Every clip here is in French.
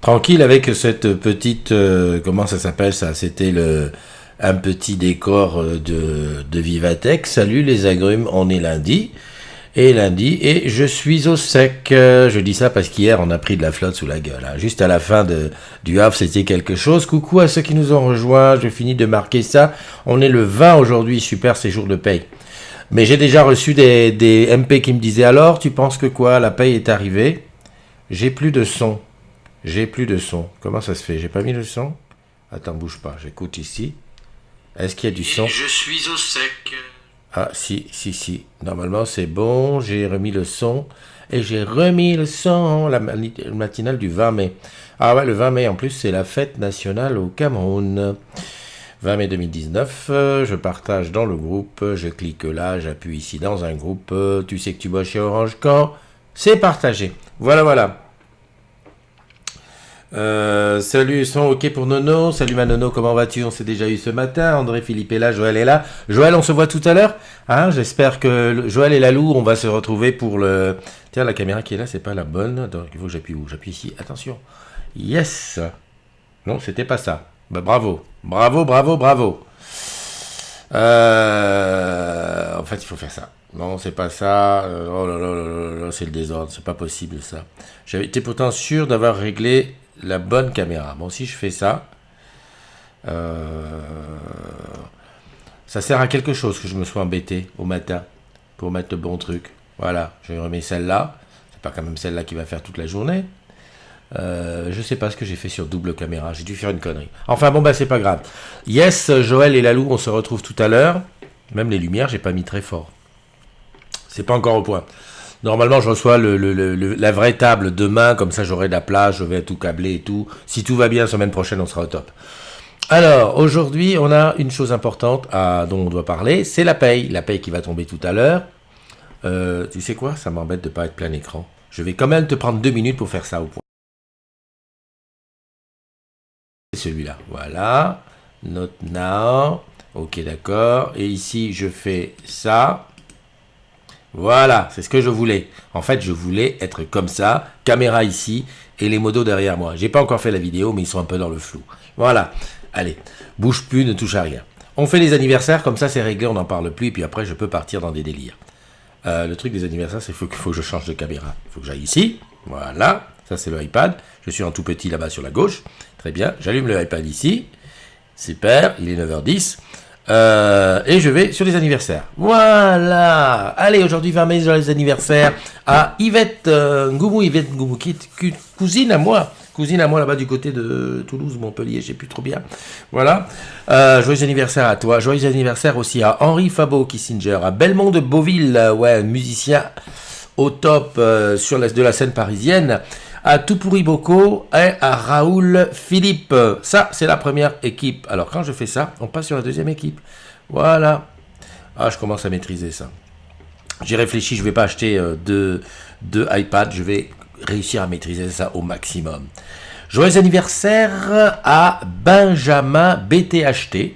Tranquille avec cette petite... comment ça s'appelle ça? C'était un petit décor de Vivatech. Salut les agrumes, on est lundi. Et je suis au sec. Je dis ça parce qu'hier, on a pris de la flotte sous la gueule. Hein. Juste à la fin du Havre, c'était quelque chose. Coucou à ceux qui nous ont rejoints. Je finis de marquer ça. On est le 20 aujourd'hui. Super, c'est jour de paye. Mais j'ai déjà reçu des MP qui me disaient, alors, tu penses que quoi? La paye est arrivée? J'ai plus de son. Comment ça se fait? J'ai pas mis le son? Attends, bouge pas. J'écoute ici. Est-ce qu'il y a du son? Je suis au sec. Ah, si. Normalement, c'est bon. J'ai remis le son. Et j'ai remis le son. La matinale du 20 mai. Ah ouais, le 20 mai, en plus, c'est la fête nationale au Cameroun. 20 mai 2019. Je partage dans le groupe. Je clique là. J'appuie ici dans un groupe. Tu sais que tu bois chez Orange quand? C'est partagé. Voilà. Salut, son ok pour Nono. Salut ma Nono, comment vas-tu? On s'est déjà eu ce matin. André Philippe est là, Joël est là. Joël, on se voit tout à l'heure. Hein, j'espère que Joël et Lalou, on va se retrouver pour le... Tiens, la caméra qui est là, c'est pas la bonne. Donc, il faut que j'appuie où? J'appuie ici. Attention. Yes. Non, c'était pas ça. Bah, bravo. En fait, il faut faire ça. Non, c'est pas ça. Oh là, c'est le désordre. C'est pas possible ça. J'avais été pourtant sûr d'avoir réglé la bonne caméra. Bon, si je fais ça, ça sert à quelque chose que je me sois embêté au matin pour mettre le bon truc. Voilà, je remets celle-là. C'est pas quand même celle-là qui va faire toute la journée. Je sais pas ce que j'ai fait sur double caméra. J'ai dû faire une connerie. Enfin bon, bah c'est pas grave. Yes, Joël et Lalou, on se retrouve tout à l'heure. Même les lumières, j'ai pas mis très fort. C'est pas encore au point. Normalement, je reçois la vraie table demain, comme ça j'aurai de la place, je vais tout câbler et tout. Si tout va bien, semaine prochaine, on sera au top. Alors, aujourd'hui, on a une chose importante dont on doit parler, c'est la paye. La paye qui va tomber tout à l'heure. Tu sais quoi? Ça m'embête de pas être plein écran. Je vais quand même te prendre 2 minutes pour faire ça au point. C'est celui-là, voilà. Note now. Ok, d'accord. Et ici, je fais ça. Voilà, c'est ce que je voulais. En fait, je voulais être comme ça, caméra ici et les modos derrière moi. J'ai pas encore fait la vidéo, mais ils sont un peu dans le flou. Voilà. Allez, bouge plus, ne touche à rien. On fait les anniversaires, comme ça c'est réglé, on n'en parle plus, et puis après je peux partir dans des délires. Le truc des anniversaires, c'est qu'il faut que je change de caméra. Il faut que j'aille ici. Voilà, ça c'est le iPad. Je suis en tout petit là-bas sur la gauche. Très bien, j'allume le iPad ici. Super, il est 9h10. Et je vais sur les anniversaires. Voilà. Allez, aujourd'hui 20 mai, dans les anniversaires à Yvette Ngoumou, qui est cousine à moi là-bas du côté de Toulouse, Montpellier, je sais plus trop bien. Voilà. Joyeux anniversaire à toi. Joyeux anniversaire aussi à Henri Fabo Kissinger, à Belmont de Beauville, ouais, musicien au top de la scène parisienne. À Toupuri Boko et à Raoul Philippe. Ça, c'est la première équipe. Alors, quand je fais ça, on passe sur la deuxième équipe. Voilà. Ah, je commence à maîtriser ça. J'ai réfléchi, je ne vais pas acheter deux iPads. Je vais réussir à maîtriser ça au maximum. Joyeux anniversaire à Benjamin BTHT.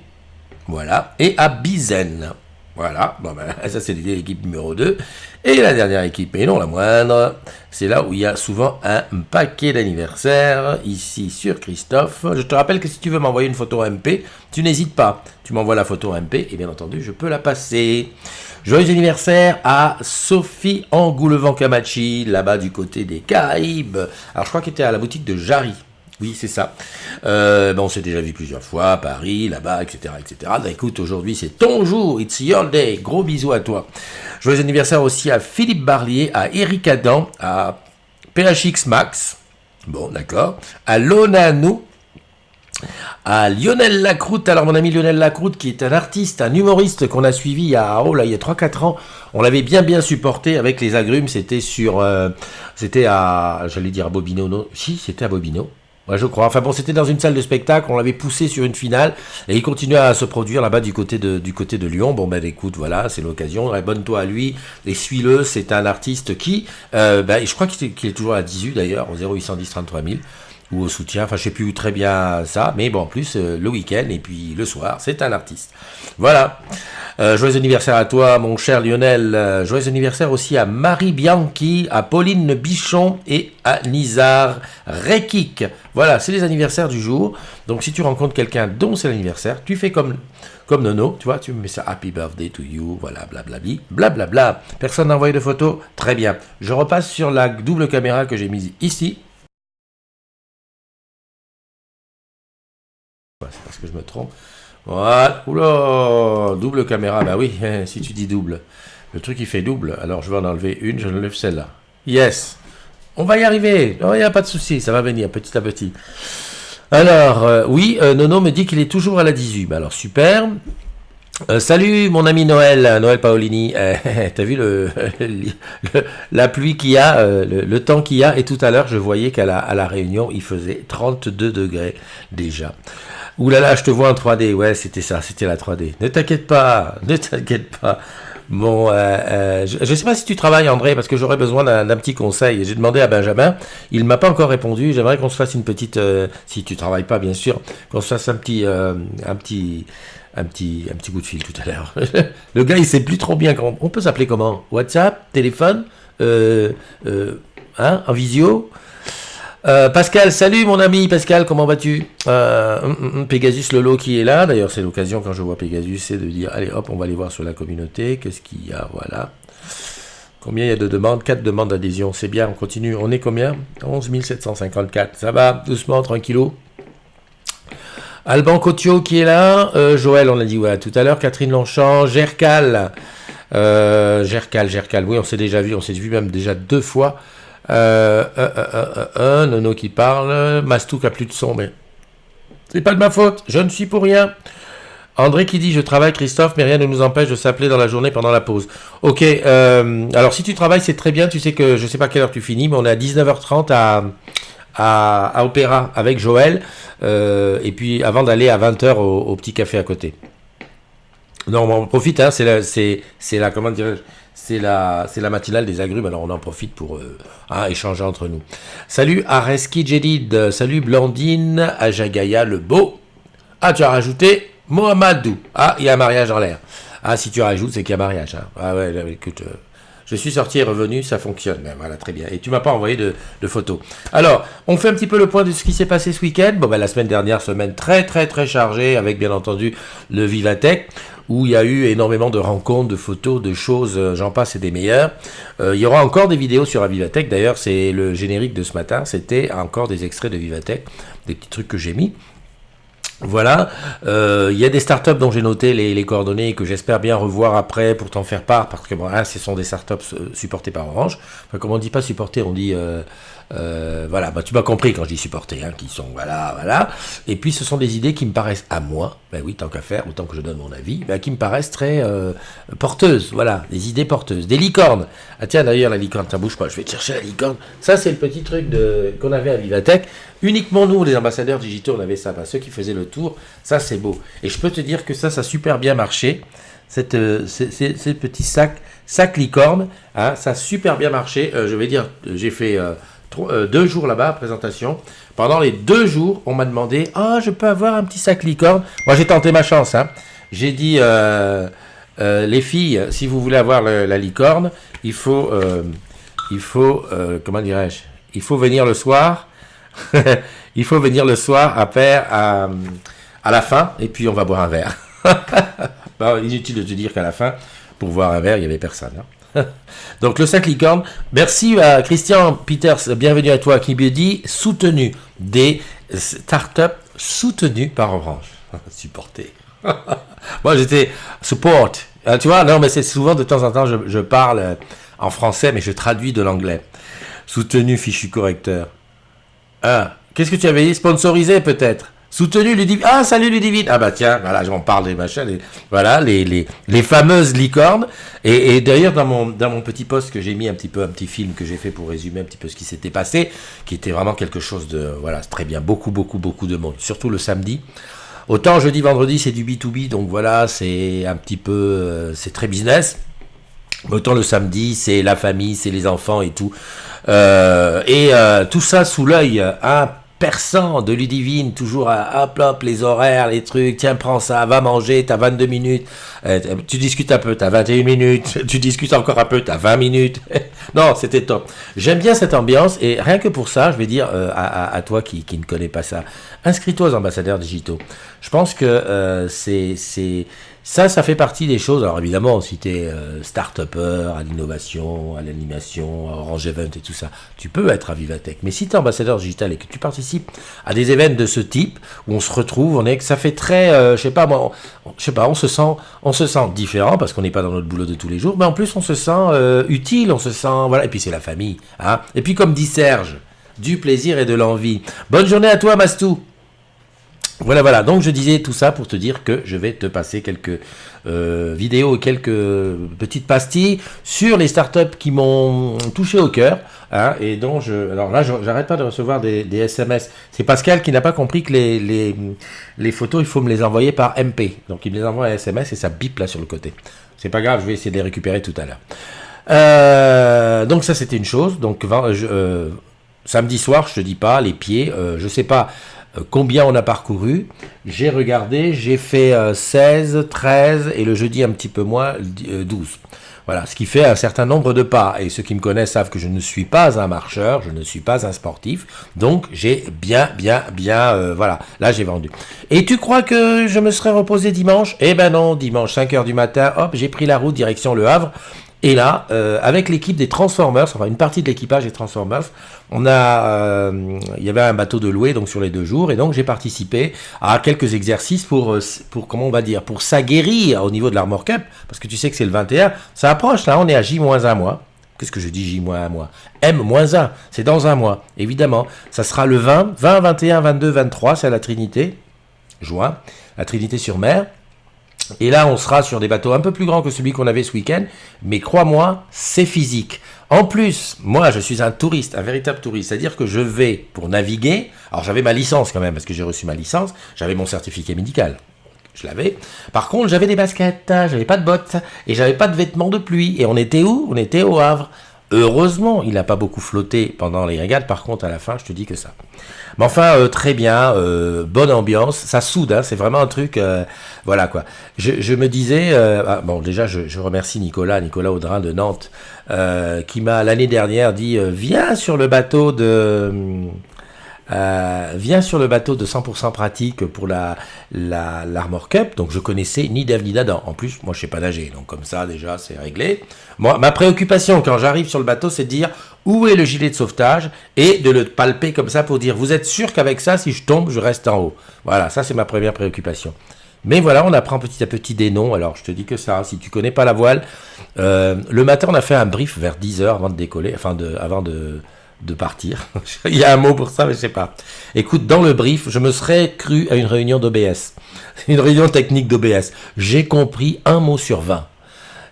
Voilà. Et à Bizen. Voilà, bon ben, ça c'est l'équipe numéro 2. Et la dernière équipe, et non la moindre, c'est là où il y a souvent un paquet d'anniversaires, ici sur Christophe. Je te rappelle que si tu veux m'envoyer une photo MP, tu n'hésites pas. Tu m'envoies la photo MP, et bien entendu, je peux la passer. Joyeux anniversaire à Sophie Angoulevent-Camachi, là-bas du côté des Caraïbes. Alors je crois qu'elle était à la boutique de Jarry. Oui, c'est ça. On s'est déjà vu plusieurs fois à Paris, là-bas, etc. Bah, écoute, aujourd'hui, c'est ton jour. It's your day. Gros bisous à toi. Joyeux anniversaire aussi à Philippe Barlier, à Eric Adam, à PHX Max. Bon, d'accord. À Lonanou, à Lionel Lacroute. Alors, mon ami Lionel Lacroute, qui est un artiste, un humoriste qu'on a suivi il y a 3-4 ans. On l'avait bien supporté avec les agrumes. C'était à Bobino. Non, si, c'était à Bobino. Ouais, je crois. Enfin bon, c'était dans une salle de spectacle, on l'avait poussé sur une finale, et il continue à se produire là-bas du côté de Lyon. Bon ben écoute, voilà, c'est l'occasion, abonne-toi à lui, et suis-le, c'est un artiste qui, je crois qu'il est toujours à 18 d'ailleurs, au 0810 33 000. ou au soutien, enfin je sais plus très bien ça, mais bon en plus le week-end et puis le soir, c'est un artiste. Voilà. Joyeux anniversaire à toi mon cher Lionel, joyeux anniversaire aussi à Marie Bianchi, à Pauline Bichon et à Nizar Rekik. Voilà, c'est les anniversaires du jour. Donc si tu rencontres quelqu'un dont c'est l'anniversaire, tu fais comme Nono, tu vois, tu me mets ça Happy Birthday to you, voilà, blablabli, blablabla. Personne n'a envoyé de photos, très bien. Je repasse sur la double caméra que j'ai mise ici. C'est parce que je me trompe. Voilà. Oula, double caméra. Bah oui, si tu dis double. Le truc il fait double. Alors je vais en enlever une, je enlève celle-là. Yes. On va y arriver. Il n'y a pas de souci, ça va venir petit à petit. Alors, oui, Nono me dit qu'il est toujours à la 18. Bah alors super. Salut mon ami Noël, Noël Paolini. T'as vu la pluie qu'il y a, le temps qu'il y a. Et tout à l'heure, je voyais qu'à la Réunion, il faisait 32 degrés déjà. Ouh là là, je te vois en 3D. Ouais, c'était ça, c'était la 3D. Ne t'inquiète pas, ne t'inquiète pas. Bon, je ne sais pas si tu travailles, André, parce que j'aurais besoin d'un petit conseil. J'ai demandé à Benjamin, il ne m'a pas encore répondu. J'aimerais qu'on se fasse une petite, si tu travailles pas, bien sûr, qu'on se fasse un petit coup de fil tout à l'heure. Le gars, il sait plus trop bien. On peut s'appeler comment? WhatsApp, téléphone, en visio. Pascal, salut mon ami Pascal, comment vas-tu? Pegasus Lolo qui est là, d'ailleurs c'est l'occasion quand je vois Pegasus, c'est de dire allez hop on va aller voir sur la communauté, qu'est-ce qu'il y a, voilà. Combien il y a de demandes? 4 demandes d'adhésion, c'est bien, on continue, on est combien? 11 754, ça va, doucement, tranquillo. Alban Cotio qui est là, Joël on l'a dit ouais, tout à l'heure, Catherine Longchamp, Gercal, oui on s'est déjà vu, on s'est vu même déjà 2 fois. Nono qui parle, Mastouk a plus de son, mais c'est pas de ma faute, je ne suis pour rien. André qui dit je travaille Christophe, mais rien ne nous empêche de s'appeler dans la journée pendant la pause. Ok, alors si tu travailles c'est très bien, tu sais que je sais pas quelle heure tu finis, mais on est à 19h30 à Opéra avec Joël, et puis avant d'aller à 20h au petit café à côté. Non, on profite, hein, c'est la comment dirais-je, c'est la matinale des agrumes, alors on en profite pour échanger entre nous. Salut Areski Jedid, salut Blandine, Ajagaya le beau. Ah, tu as rajouté Mohamedou. Ah, il y a un mariage en l'air. Ah, si tu rajoutes, c'est qu'il y a mariage. Hein. Ah ouais, là, écoute, je suis sorti et revenu, ça fonctionne. Ben, voilà, très bien. Et tu m'as pas envoyé de photos. Alors, on fait un petit peu le point de ce qui s'est passé ce week-end. Bon, ben, la semaine dernière, semaine très, très, très chargée, avec bien entendu le Vivatech, où il y a eu énormément de rencontres, de photos, de choses, j'en passe et des meilleurs. Il y aura encore des vidéos sur la Vivatech. D'ailleurs, c'est le générique de ce matin. C'était encore des extraits de Vivatech, des petits trucs que j'ai mis. Voilà, il y a des startups dont j'ai noté les coordonnées et que j'espère bien revoir après pour t'en faire part, parce que bon, là, ce sont des startups supportées par Orange. Enfin, comme on dit pas supportées, on dit voilà, bah, tu m'as compris quand je dis supportées, hein, qui sont voilà. Et puis ce sont des idées qui me paraissent à moi, ben oui, tant qu'à faire, autant que je donne mon avis, ben, qui me paraissent très porteuses, voilà, des idées porteuses, des licornes. Ah tiens, d'ailleurs la licorne, ça bouge pas, je vais te chercher la licorne. Ça c'est le petit truc qu'on avait à Vivatech. Uniquement nous, les ambassadeurs digitaux, on avait ça, ceux qui faisaient le tour, ça c'est beau. Et je peux te dire que ça a super bien marché, ces petits sacs licorne, hein, ça a super bien marché. Je vais dire, j'ai fait 2 jours là-bas, présentation. Pendant les 2 jours, on m'a demandé, je peux avoir un petit sac licorne. Moi j'ai tenté ma chance, hein. J'ai dit, les filles, si vous voulez avoir la licorne, il faut comment dirais-je, il faut venir le soir. Il faut venir le soir à la fin et puis on va boire un verre. Bon, inutile de te dire qu'à la fin, pour boire un verre, il n'y avait personne. Hein. Donc le sac licorne. Merci à Christian Peters, bienvenue à toi, qui me dit soutenu des startups soutenues par Orange. Supporté. Moi j'étais support. Tu vois, non mais c'est souvent de temps en temps je parle en français mais je traduis de l'anglais. Soutenu fichu correcteur. Qu'est-ce que tu avais dit? Sponsorisé peut-être. Soutenu Ludivine. Ah, salut Ludivine. Ah bah tiens, voilà, j'en parle des machins. Voilà, les fameuses licornes. Et d'ailleurs, dans mon petit post que j'ai mis un petit film que j'ai fait pour résumer un petit peu ce qui s'était passé, qui était vraiment quelque chose de, voilà, très bien. Beaucoup de monde. Surtout le samedi. Autant jeudi, vendredi, c'est du B2B. Donc voilà, c'est un petit peu, c'est très business. Autant le samedi, c'est la famille, c'est les enfants et tout. Tout ça sous l'œil perçant de Ludivine, toujours à hop hop, les horaires, les trucs, tiens, prends ça, va manger, t'as 22 minutes, tu discutes un peu, t'as 21 minutes, tu discutes encore un peu, t'as 20 minutes. Non, c'était top. J'aime bien cette ambiance, et rien que pour ça, je vais dire à toi qui ne connais pas ça, inscris-toi aux ambassadeurs digitaux. Je pense que ça fait partie des choses. Alors évidemment, si tu es start-upper, à l'innovation, à l'animation, à Orange Event et tout ça, tu peux être à Vivatech. Mais si tu es ambassadeur digital et que tu participes à des événements de ce type, où on se retrouve, ça fait très, on se sent différent parce qu'on n'est pas dans notre boulot de tous les jours, mais en plus on se sent utile, on se sent, voilà, et puis c'est la famille. Hein. Et puis comme dit Serge, du plaisir et de l'envie. Bonne journée à toi, Mastou. Voilà, donc je disais tout ça pour te dire que je vais te passer quelques vidéos et quelques petites pastilles sur les startups qui m'ont touché au cœur, hein, et dont alors là, j'arrête pas de recevoir des SMS. C'est Pascal qui n'a pas compris que les photos, il faut me les envoyer par MP. Donc il me les envoie à SMS et ça bip là sur le côté. C'est pas grave, je vais essayer de les récupérer tout à l'heure. Donc ça, c'était une chose. Donc samedi soir, je te dis pas, les pieds, je sais pas combien on a parcouru. J'ai regardé, j'ai fait 16, 13 et le jeudi un petit peu moins, 12. Voilà, ce qui fait un certain nombre de pas. Et ceux qui me connaissent savent que je ne suis pas un marcheur, je ne suis pas un sportif. Donc j'ai bien, voilà, là j'ai vendu. Et tu crois que je me serais reposé dimanche? Eh ben non, dimanche 5h du matin, hop, j'ai pris la route direction Le Havre. Et là, avec l'équipe des Transformers, enfin une partie de l'équipage des Transformers, il y avait un bateau de louer donc sur les 2 jours, et donc j'ai participé à quelques exercices pour comment on va dire, pour s'aguerrir au niveau de l'Armor Cup, parce que tu sais que c'est le 21, ça approche là, on est à J-1 mois. Qu'est-ce que je dis J-1 mois? M-1, c'est dans un mois, évidemment. Ça sera le 20, 21, 22, 23, c'est à la Trinité, juin, la Trinité-sur-Mer. Et là, on sera sur des bateaux un peu plus grands que celui qu'on avait ce week-end, mais crois-moi, c'est physique. En plus, moi, je suis un touriste, un véritable touriste, c'est-à-dire que je vais pour naviguer. Alors, j'avais ma licence quand même, parce que j'ai reçu ma licence, j'avais mon certificat médical, je l'avais. Par contre, j'avais des baskets, j'avais pas de bottes, et j'avais pas de vêtements de pluie. Et on était où? On était au Havre. Heureusement, il n'a pas beaucoup flotté pendant les régates, par contre, à la fin, je te dis que ça. Mais enfin, très bien, bonne ambiance, ça soude, hein, c'est vraiment un truc, voilà quoi. Je me disais, bon déjà je remercie Nicolas Audrin de Nantes, qui m'a l'année dernière dit, viens sur le bateau de 100% pratique pour l'Armor Cup. Donc je connaissais ni d'Ève ni d'Adam. En plus, moi je sais pas nager, donc comme ça déjà c'est réglé. Moi, ma préoccupation quand j'arrive sur le bateau, c'est de dire où est le gilet de sauvetage et de le palper comme ça pour dire vous êtes sûr qu'avec ça, si je tombe, je reste en haut. Voilà, ça c'est ma première préoccupation. Mais voilà, on apprend petit à petit des noms. Alors je te dis que ça, si tu connais pas la voile, le matin on a fait un brief vers 10h avant de décoller, avant de partir. Il y a un mot pour ça, mais je sais pas. Écoute, dans le brief, je me serais cru à une réunion d'OBS. Une réunion technique d'OBS. J'ai compris un mot sur 20.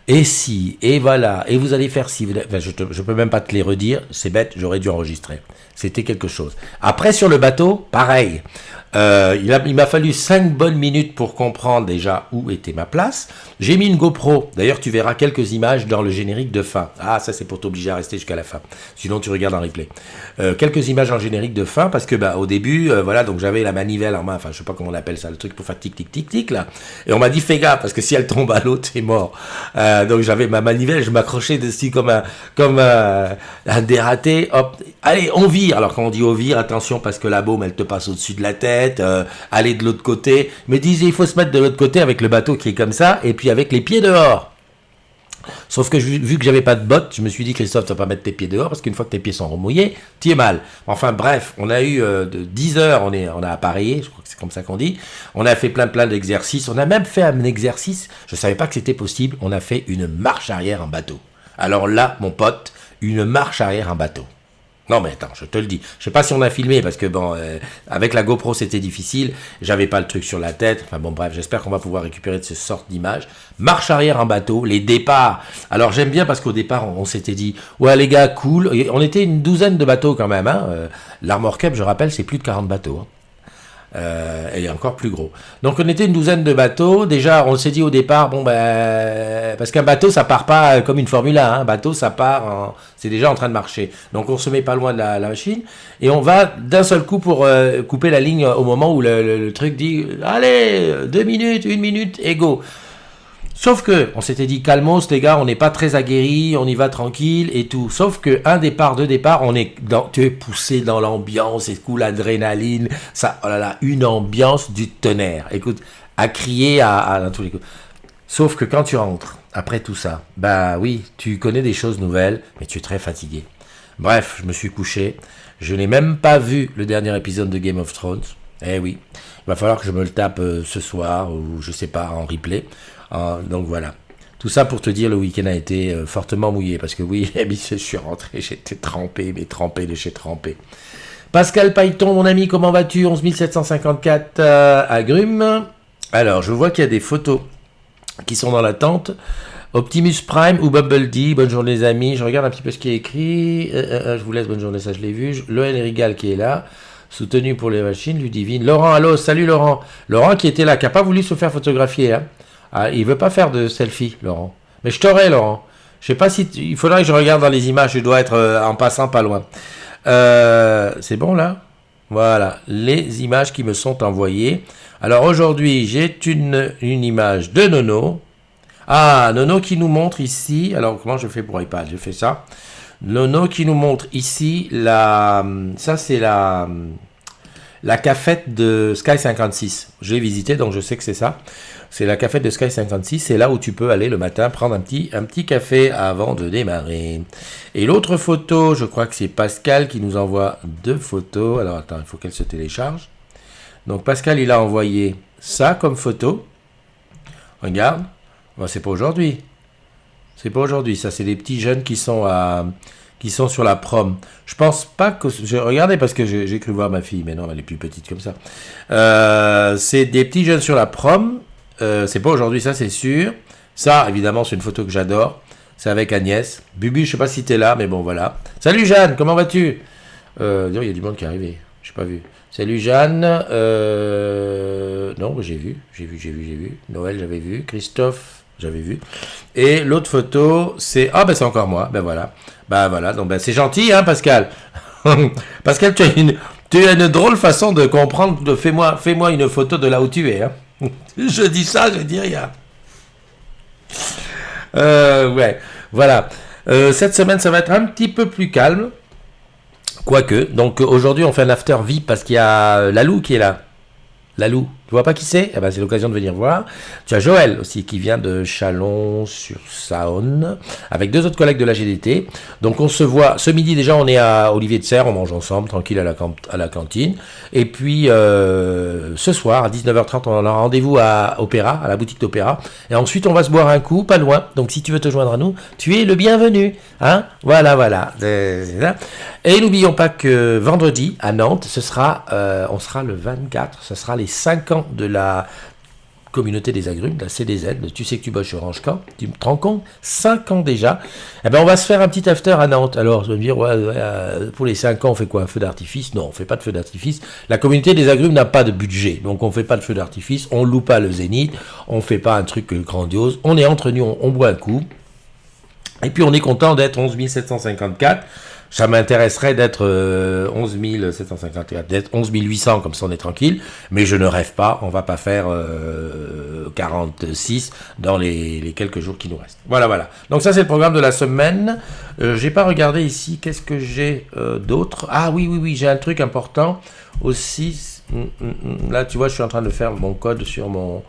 Et si, et voilà, et vous allez faire si. Enfin, je peux même pas te les redire, c'est bête, j'aurais dû enregistrer. C'était quelque chose. Après, sur le bateau, pareil. Il m'a fallu 5 bonnes minutes pour comprendre déjà où était ma place. J'ai mis une GoPro. D'ailleurs, tu verras quelques images dans le générique de fin. Ah, ça c'est pour t'obliger à rester jusqu'à la fin. Sinon, tu regardes en replay. Quelques images en générique de fin parce que au début, voilà, donc j'avais la manivelle en main. Enfin, je sais pas comment on appelle ça, le truc pour faire tic tic tic tic là. Et on m'a dit fais gaffe parce que si elle tombe à l'eau, t'es mort. Donc j'avais ma manivelle, je m'accrochais dessus comme un dératé. Hop, allez, on vire. Alors quand on dit on vire, attention parce que la baume elle te passe au-dessus de la tête. Aller de l'autre côté, mais disait il faut se mettre de l'autre côté avec le bateau qui est comme ça et puis avec les pieds dehors. Sauf que vu que j'avais pas de bottes, je me suis dit Christophe, tu vas pas mettre tes pieds dehors parce qu'une fois que tes pieds sont remouillés, tu es mal. Enfin bref, on a eu de 10 heures, on a appareillé, je crois que c'est comme ça qu'on dit. On a fait plein d'exercices, on a même fait un exercice, je savais pas que c'était possible, on a fait une marche arrière en bateau. Alors là, mon pote, une marche arrière en bateau. Non mais attends, je te le dis. Je sais pas si on a filmé parce que avec la GoPro c'était difficile. J'avais pas le truc sur la tête. Enfin bon bref, j'espère qu'on va pouvoir récupérer de ce sorte d'image. Marche arrière en bateau, les départs. Alors j'aime bien parce qu'au départ on s'était dit ouais les gars cool. Et on était une douzaine de bateaux quand même. Hein. L'Armor Cup, je rappelle, c'est plus de 40 bateaux. Hein. Et encore plus gros. Donc on était une douzaine de bateaux. Déjà, on s'est dit au départ, bon ben, parce qu'un bateau, ça part pas comme une Formule 1. Hein. Un bateau, ça part, c'est déjà en train de marcher. Donc on se met pas loin de la machine et on va d'un seul coup pour couper la ligne au moment où le truc dit, allez, 2 minutes, 1 minute, et go. Sauf que, on s'était dit, calmos les gars, on n'est pas très aguerris, on y va tranquille et tout. Sauf que un départ, deux départs, tu es poussé dans l'ambiance, et coup l'adrénaline, ça, oh là là, une ambiance du tonnerre. Écoute, à crier à tous les coups. Sauf que quand tu rentres, après tout ça, bah oui, tu connais des choses nouvelles, mais tu es très fatigué. Bref, je me suis couché, je n'ai même pas vu le dernier épisode de Game of Thrones. Eh oui, il va falloir que je me le tape ce soir, ou je sais pas, en replay. Donc voilà. Tout ça pour te dire, le week-end a été fortement mouillé. Parce que oui, je suis rentré, j'étais trempé, mais trempé de chez trempé. Pascal Pailleton, mon ami, comment vas-tu? 11 754 agrumes. Alors, je vois qu'il y a des photos qui sont dans l'attente. Optimus Prime ou Bumblebee, bonne journée les amis. Je regarde un petit peu ce qui est écrit. Je vous laisse, bonne journée, ça je l'ai vu. Loël Rigal qui est là. Soutenu pour les machines, Ludivine. Laurent, allô, salut Laurent. Laurent qui était là, qui n'a pas voulu se faire photographier, hein. Ah, il veut pas faire de selfie, Laurent. Mais je t'aurai, Laurent. Je sais pas si... Il faudrait que je regarde dans les images. Je dois être en passant pas loin. C'est bon, là? Voilà. Les images qui me sont envoyées. Alors, aujourd'hui, j'ai une image de Nono. Ah, Nono qui nous montre ici... Alors, comment je fais pour iPad? Je fais ça. Nono qui nous montre ici la... Ça, c'est la cafette de Sky 56. Je l'ai visité, donc je sais que c'est ça. C'est la cafette de Sky 56. C'est là où tu peux aller le matin prendre un petit café avant de démarrer. Et l'autre photo, je crois que c'est Pascal qui nous envoie 2 photos. Alors attends, il faut qu'elle se télécharge. Donc Pascal, il a envoyé ça comme photo. Regarde. Bon, c'est pas aujourd'hui. C'est pas aujourd'hui. Ça, c'est des petits jeunes qui sont sur la prom. Je pense pas que... Je regardais parce que j'ai cru voir ma fille, mais non, elle est plus petite comme ça. C'est des petits jeunes sur la prom. C'est pas aujourd'hui, ça c'est sûr. Ça, évidemment, c'est une photo que j'adore. C'est avec Agnès. Bubu, je sais pas si t'es là, mais bon, voilà. Salut Jeanne, comment vas-tu? Il y a du monde qui est arrivé. J'ai pas vu. Salut Jeanne. Non, j'ai vu. Noël, j'avais vu. Christophe, j'avais vu. Et l'autre photo, c'est... Ah, ben c'est encore moi. Ben voilà. Ben voilà. Donc, ben c'est gentil, hein, Pascal. Pascal, tu as une drôle façon de comprendre. Fais-moi une photo de là où tu es, hein. Je dis ça, je dis rien. Ouais, voilà. Cette semaine, ça va être un petit peu plus calme. Quoique. Donc aujourd'hui, on fait un after VIP parce qu'il y a Lalou qui est là. Lalou, tu vois pas qui c'est? Eh ben, c'est l'occasion de venir voir. Tu as Joël aussi qui vient de Chalon-sur-Saône avec 2 autres collègues de la GDT. Donc on se voit ce midi déjà, on est à Olivier de Serre, on mange ensemble tranquille à la cantine. Et puis ce soir à 19h30, on a rendez-vous à Opéra, à la boutique d'Opéra. Et ensuite on va se boire un coup, pas loin. Donc si tu veux te joindre à nous, tu es le bienvenu, hein? Voilà. Et n'oublions pas que vendredi à Nantes, on sera le 24, ce sera les 5 ans de la communauté des agrumes, de la CDZ. Tu sais que tu bosses chez Orange Camp, tu te rends compte? 5 ans déjà. Eh ben on va se faire un petit after à Nantes. Alors, je vais me dire, pour les 5 ans, on fait quoi? Un feu d'artifice? Non, on fait pas de feu d'artifice. La communauté des agrumes n'a pas de budget, donc on fait pas de feu d'artifice, on loue pas le Zénith, on fait pas un truc grandiose. On est entre nous, on boit un coup. Et puis on est content d'être 11 754. Ça m'intéresserait d'être 11 754, d'être 11 800, comme ça on est tranquille. Mais je ne rêve pas, on va pas faire 46 dans les quelques jours qui nous restent. Voilà. Donc ça c'est le programme de la semaine. J'ai pas regardé ici, qu'est-ce que j'ai d'autre? Ah oui, j'ai un truc important aussi. Là tu vois, je suis en train de faire mon code sur mon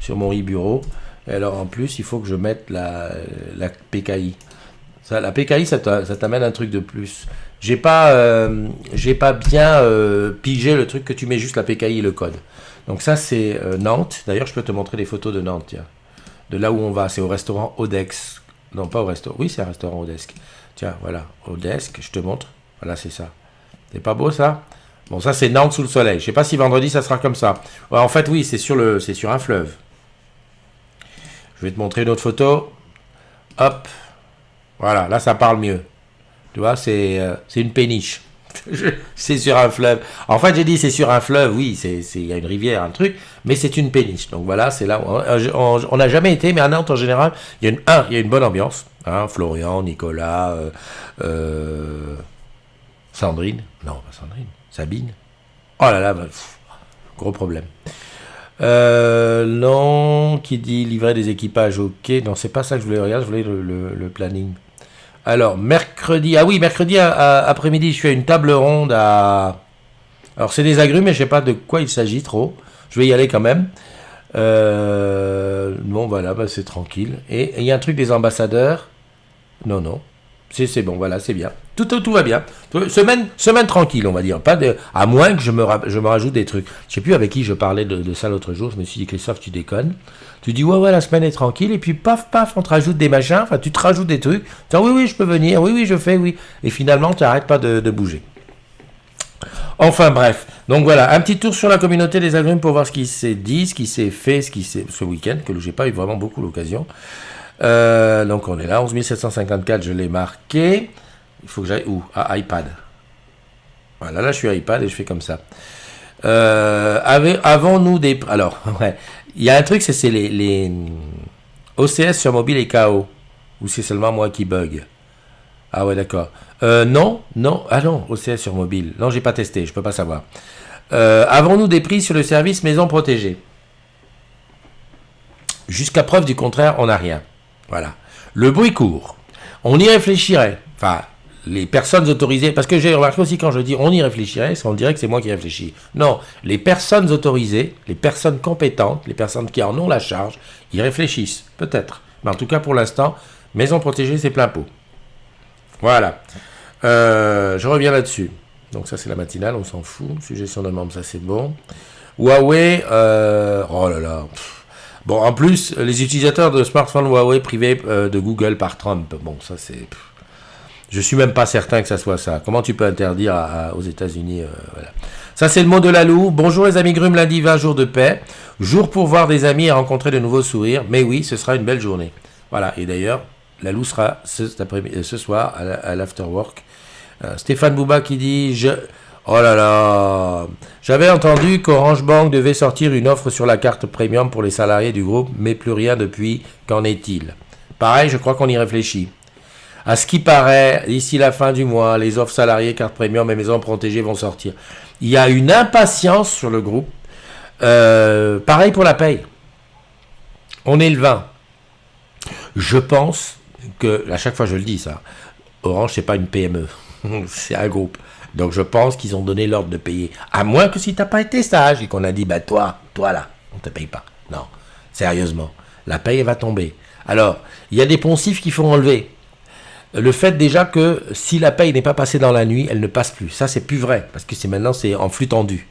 e-bureau. Et alors en plus, il faut que je mette la PKI. Ça, la PKI, ça t'amène un truc de plus. J'ai pas bien pigé le truc que tu mets juste la PKI et le code. Donc ça, c'est Nantes. D'ailleurs, je peux te montrer des photos de Nantes, tiens. De là où on va, c'est au restaurant Odesk. Non, pas au restaurant. Oui, c'est un restaurant Odesk. Tiens, voilà, Odesk, je te montre. Voilà, c'est ça. C'est pas beau, ça? Bon, ça, c'est Nantes sous le soleil. Je sais pas si vendredi, ça sera comme ça. Ouais, en fait, oui, c'est sur un fleuve. Je vais te montrer une autre photo. Hop. Voilà, là ça parle mieux. Tu vois, c'est une péniche. C'est sur un fleuve. En fait, j'ai dit c'est sur un fleuve, oui, il y a une rivière, un truc, mais c'est une péniche. Donc voilà, c'est là où on n'a jamais été, mais à Nantes en général, il y a une bonne ambiance. Hein, Florian, Nicolas, Sandrine. Non, pas Sandrine. Sabine. Oh là là, gros problème. Non, qui dit livrer des équipages, ok. Non, c'est pas ça que je voulais regarder, je voulais le planning. Alors, mercredi, mercredi après-midi, je fais une table ronde à... Alors, c'est des agrumes, mais je sais pas de quoi il s'agit trop. Je vais y aller quand même. Bon, voilà, c'est tranquille. Et il y a un truc des ambassadeurs. Non. C'est bon, voilà, c'est bien. Tout va bien. Semaine tranquille, on va dire. À moins que je me rajoute des trucs. Je sais plus avec qui je parlais de ça l'autre jour. Je me suis dit, Christophe, tu déconnes. Tu dis, ouais, la semaine est tranquille. Et puis, paf, on te rajoute des machins. Enfin, tu te rajoutes des trucs. Tu dis, oui, je peux venir. Oui, je fais, oui. Et finalement, tu n'arrêtes pas de bouger. Enfin, bref. Donc voilà, un petit tour sur la communauté des agrumes pour voir ce qui s'est dit, ce qui s'est fait, ce week-end, que j'ai pas eu vraiment beaucoup l'occasion. Donc on est là, 11 754, je l'ai marqué. Il faut que j'aille où? iPad. Voilà, là je suis à iPad et je fais comme ça. Avons-nous des... Alors, ouais, il y a un truc, c'est les OCS sur mobile et KO. Ou c'est seulement moi qui bug? Ah ouais, d'accord. Non. Ah non, OCS sur mobile. Non, j'ai pas testé, je peux pas savoir. Avons-nous des prix sur le service maison protégée? Jusqu'à preuve du contraire, on n'a rien. Voilà. Le bruit court. On y réfléchirait. Enfin, les personnes autorisées, parce que j'ai remarqué aussi quand je dis on y réfléchirait, on dirait que c'est moi qui réfléchis. Non, les personnes autorisées, les personnes compétentes, les personnes qui en ont la charge, y réfléchissent, peut-être. Mais en tout cas, pour l'instant, maison protégée, c'est plein pot. Voilà. Je reviens là-dessus. Donc ça, c'est la matinale, on s'en fout. Suggestion de membre, ça c'est bon. Huawei, oh là là. Bon, en plus, les utilisateurs de smartphones Huawei privés de Google par Trump. Bon, ça c'est... Je suis même pas certain que ça soit ça. Comment tu peux interdire aux États-Unis voilà. Ça, c'est le mot de la Loue. Bonjour les amis grumes, lundi 20, jour de paix. Jour pour voir des amis et rencontrer de nouveaux sourires. Mais oui, ce sera une belle journée. Voilà, et d'ailleurs, la Loue sera ce soir à l'afterwork. Stéphane Bouba qui dit... Oh là là, j'avais entendu qu'Orange Bank devait sortir une offre sur la carte premium pour les salariés du groupe, mais plus rien depuis. Qu'en est-il? Pareil, je crois qu'on y réfléchit. À ce qui paraît, d'ici la fin du mois, les offres salariés, carte premium et maisons protégées vont sortir. Il y a une impatience sur le groupe. Pareil pour la paye. On est le 20. Je pense que, à chaque fois je le dis ça, Orange c'est pas une PME, c'est un groupe. Donc je pense qu'ils ont donné l'ordre de payer. À moins que si tu n'as pas été sage et qu'on a dit, bah toi là, on ne te paye pas. Non, sérieusement, la paye va tomber. Alors, il y a des poncifs qu'il faut enlever. Le fait déjà que si la paye n'est pas passée dans la nuit, elle ne passe plus. Ça, c'est plus vrai, parce que maintenant c'est en flux tendu.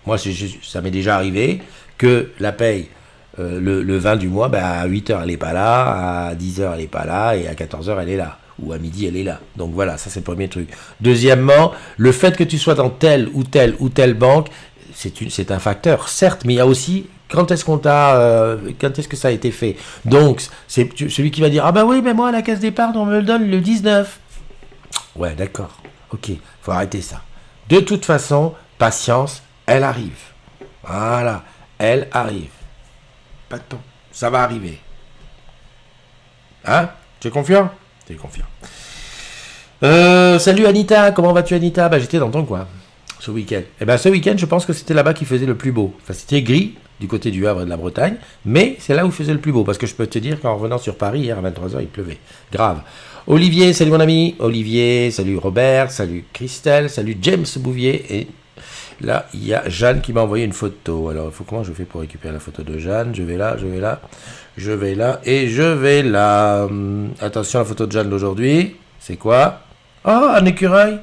Moi, ça m'est déjà arrivé que la paye, le 20 du mois, bah, à 8h elle n'est pas là, à 10h elle n'est pas là, et à 14h elle est là. Ou à midi, elle est là. Donc voilà, ça c'est le premier truc. Deuxièmement, le fait que tu sois dans telle ou telle banque, c'est un facteur, certes, mais il y a aussi quand est-ce que ça a été fait. Donc, c'est celui qui va dire, ah bah oui, mais moi, à la caisse d'épargne, on me le donne le 19. Ouais, d'accord. Ok, faut arrêter ça. De toute façon, patience, elle arrive. Voilà, elle arrive. Pas de temps, ça va arriver. Hein? Tu es confiant? T'es confiant. Salut Anita, comment vas-tu Anita? Bah j'étais dans ton coin ce week-end. Et ben ce week-end, je pense que c'était là-bas qu'il faisait le plus beau. Enfin, c'était gris du côté du Havre et de la Bretagne, mais c'est là où il faisait le plus beau. Parce que je peux te dire qu'en revenant sur Paris, hier à 23h, il pleuvait. Grave. Olivier, salut mon ami. Olivier, salut Robert, salut Christelle, salut James Bouvier. Et là, il y a Jeanne qui m'a envoyé une photo. Alors, comment je fais pour récupérer la photo de Jeanne? Je vais là et je vais là. Attention, la photo de Jeanne d'aujourd'hui. C'est quoi? Oh, un écureuil.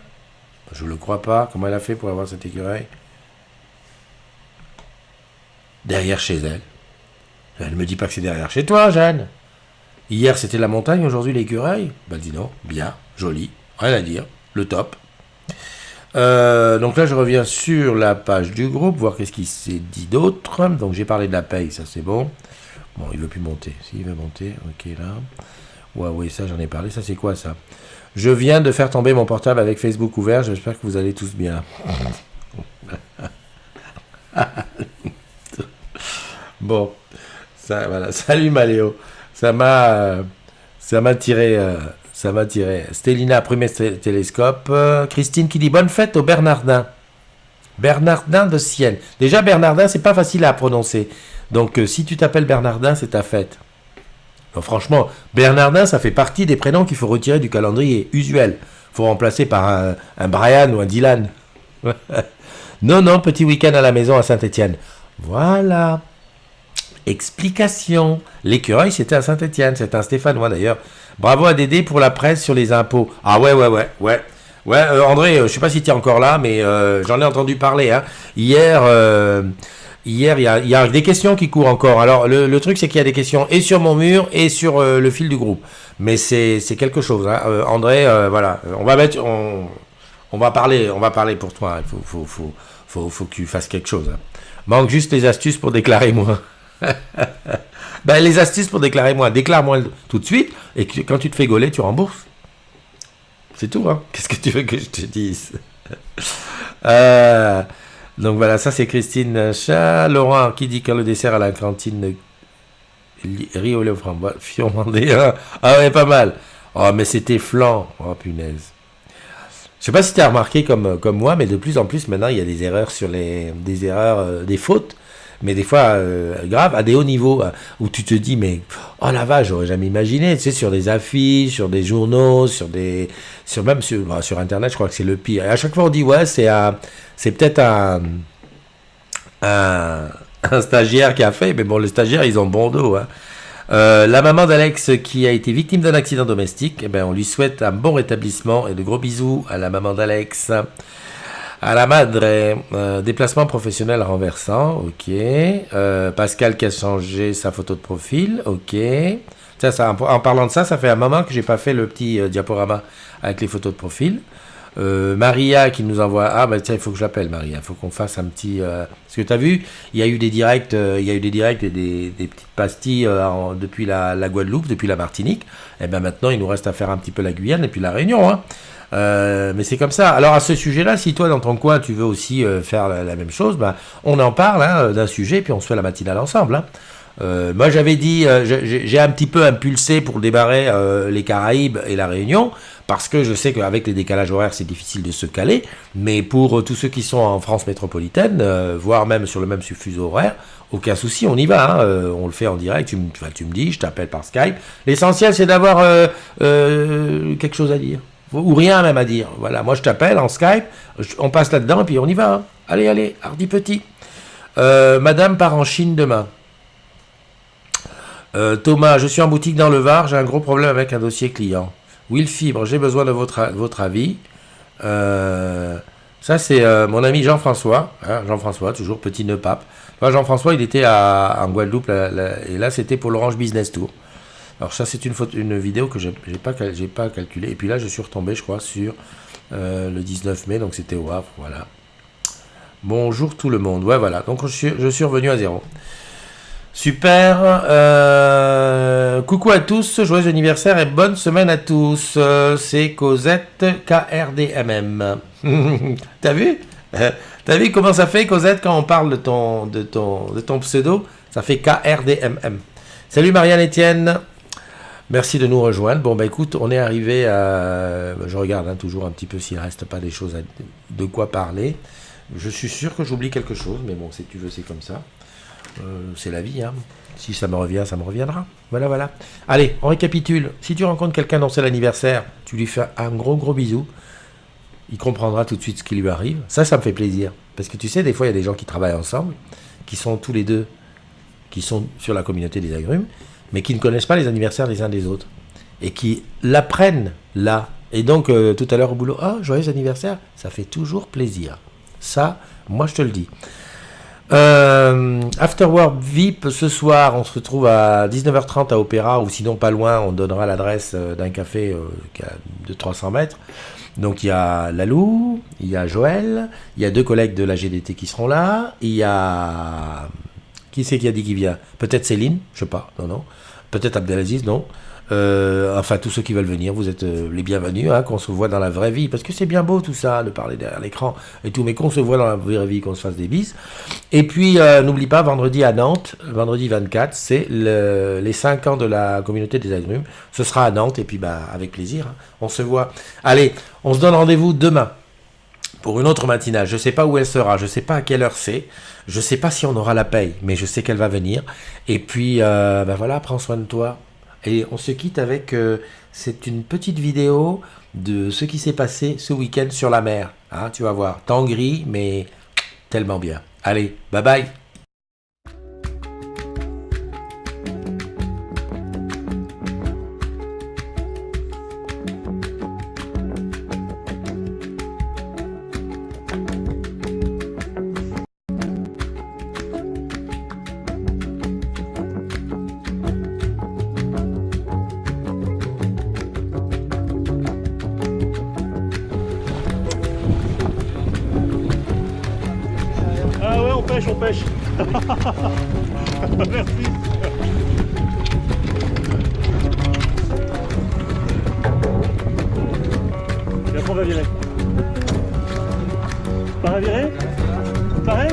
Je ne le crois pas. Comment elle a fait pour avoir cet écureuil? Derrière chez elle. Elle ne me dit pas que c'est derrière chez toi, Jeanne. Hier, c'était la montagne, aujourd'hui l'écureuil. Ben, dis non. Bien, joli. Rien à dire. Le top. Donc là, je reviens sur la page du groupe, voir qu'est-ce qui s'est dit d'autre. Donc, j'ai parlé de la paye, ça c'est bon. Bon, il veut plus monter. Si, il veut monter. Ok, là. Ouais, oui, ça j'en ai parlé. Ça c'est quoi ça? Je viens de faire tomber mon portable avec Facebook ouvert. J'espère que vous allez tous bien. Bon, ça, voilà. Salut Maléo. Ça m'a tiré. Ça m'a tiré. Stélina, premier télescope. Christine qui dit bonne fête au Bernardin. Bernardin de Sienne. Déjà, Bernardin, c'est pas facile à prononcer. Donc, si tu t'appelles Bernardin, c'est ta fête. Donc, franchement, Bernardin, ça fait partie des prénoms qu'il faut retirer du calendrier usuel. Il faut remplacer par un Brian ou un Dylan. Non, non, petit week-end à la maison à Saint-Étienne. Voilà. Explication. L'écureuil, c'était à Saint-Étienne. C'est un Stéphanois d'ailleurs. Bravo à Dédé pour la presse sur les impôts. Ah ouais. Ouais, André, je sais pas si tu es encore là, mais j'en ai entendu parler. Hein. Hier, il y a des questions qui courent encore. Alors, le truc, c'est qu'il y a des questions et sur mon mur et sur le fil du groupe. Mais c'est quelque chose. Hein. André, voilà, on va parler pour toi. Il faut que tu fasses quelque chose. Hein. Manque juste les astuces pour déclarer moins. Ben, les astuces pour déclarer moins. Déclare-moi tout de suite et quand tu te fais gauler, tu rembourses. C'est tout, hein. Qu'est-ce que tu veux que je te dise? Donc voilà, ça c'est Christine Chat. Laurent qui dit quand le dessert à la cantine riz au lait aux framboises. Fiormandé. Ah ouais, pas mal. Oh, mais c'était flan. Oh, punaise. Je sais pas si tu as remarqué comme moi, mais de plus en plus maintenant il y a des erreurs des fautes, mais des fois graves, à des hauts niveaux, où tu te dis, mais oh la vache, j'aurais jamais imaginé, tu sais, sur des affiches, sur des journaux, même sur Internet, je crois que c'est le pire. Et à chaque fois on dit, ouais, c'est peut-être un stagiaire qui a fait, mais bon, les stagiaires, ils ont bon dos, hein. La maman d'Alex qui a été victime d'un accident domestique, eh ben, on lui souhaite un bon rétablissement et de gros bisous à la maman d'Alex. À la madre, déplacement professionnel renversant, ok. Pascal qui a changé sa photo de profil, ok. En parlant de ça, ça fait un moment que j'ai pas fait le petit diaporama avec les photos de profil. Maria qui nous envoie, ah bah tiens, il faut que je l'appelle Maria, il faut qu'on fasse un petit, parce que tu as vu, il y a eu des directs et des petites pastilles depuis la Guadeloupe, depuis la Martinique, et bien maintenant il nous reste à faire un petit peu la Guyane et puis la Réunion, hein. Mais c'est comme ça. Alors à ce sujet-là, si toi dans ton coin tu veux aussi faire la même chose, ben, on en parle, hein, d'un sujet, puis on se fait la matinale ensemble, hein. Moi j'avais dit, j'ai un petit peu impulsé pour démarrer les Caraïbes et la Réunion, parce que je sais qu'avec les décalages horaires c'est difficile de se caler, mais pour tous ceux qui sont en France métropolitaine, voire même sur le même fuseau horaire, aucun souci, on y va, hein, on le fait en direct, tu me dis, je t'appelle par Skype, l'essentiel c'est d'avoir quelque chose à dire, ou rien même à dire, voilà, moi je t'appelle en Skype, on passe là-dedans et puis on y va, hein. Allez, hardi petit. Madame part en Chine demain. Thomas, je suis en boutique dans le Var, j'ai un gros problème avec un dossier client. Will Fibre, j'ai besoin de votre avis. Ça, c'est mon ami Jean-François. Hein, Jean-François, toujours petit nœud pape. Moi, Jean-François, il était en Guadeloupe, et là, c'était pour l'Orange Business Tour. Alors, ça, c'est une vidéo que j'ai pas calculée. Et puis là, je suis retombé, je crois, sur le 19 mai, donc c'était au Havre, voilà. Bonjour tout le monde. Ouais, voilà. Donc, je suis revenu à zéro. Super, coucou à tous, joyeux anniversaire et bonne semaine à tous. C'est Cosette KRDMM. T'as vu? T'as vu comment ça fait, Cosette, quand on parle de ton pseudo? Ça fait KRDMM. Salut Marianne Etienne. Merci de nous rejoindre. Bon bah écoute, on est arrivé à... Je regarde, hein, toujours un petit peu s'il reste pas des choses de quoi parler. Je suis sûr que j'oublie quelque chose, mais bon, si tu veux, c'est comme ça. C'est la vie, hein. Si ça me revient, ça me reviendra. Voilà. Allez, on récapitule. Si tu rencontres quelqu'un dont c'est l'anniversaire, tu lui fais un gros bisou. Il comprendra tout de suite ce qui lui arrive. Ça me fait plaisir. Parce que tu sais, des fois, il y a des gens qui travaillent ensemble, qui sont tous les deux, qui sont sur la communauté des agrumes, mais qui ne connaissent pas les anniversaires des uns des autres. Et qui l'apprennent là. Et donc, tout à l'heure au boulot, oh, joyeux anniversaire, ça fait toujours plaisir. Ça, moi, je te le dis. Afterwork VIP ce soir, on se retrouve à 19h30 à Opéra, ou sinon pas loin, on donnera l'adresse d'un café de 300 mètres. Donc il y a Lalou, il y a Joël, il y a 2 collègues de la GDT qui seront là, il y a... Qui c'est qui a dit qu'il vient? Peut-être Céline, je sais pas, non. Peut-être Abdelaziz, non. Enfin, tous ceux qui veulent venir, vous êtes les bienvenus, hein, qu'on se voit dans la vraie vie, parce que c'est bien beau tout ça, de parler derrière l'écran et tout, mais qu'on se voit dans la vraie vie, qu'on se fasse des bises. Et puis, n'oublie pas, vendredi à Nantes, vendredi 24, c'est les 5 ans de la communauté des agrumes. Ce sera à Nantes, et puis bah, avec plaisir, hein, on se voit. Allez, on se donne rendez-vous demain pour une autre matinale. Je ne sais pas où elle sera, je ne sais pas à quelle heure c'est, je ne sais pas si on aura la paye, mais je sais qu'elle va venir. Et puis, ben voilà, prends soin de toi. Et on se quitte avec, c'est une petite vidéo de ce qui s'est passé ce week-end sur la mer. Hein, tu vas voir, temps gris, mais tellement bien. Allez, bye bye. Ah ouais, on pêche, on pêche. Merci. Et après on va virer. Pas à virer? Pareil?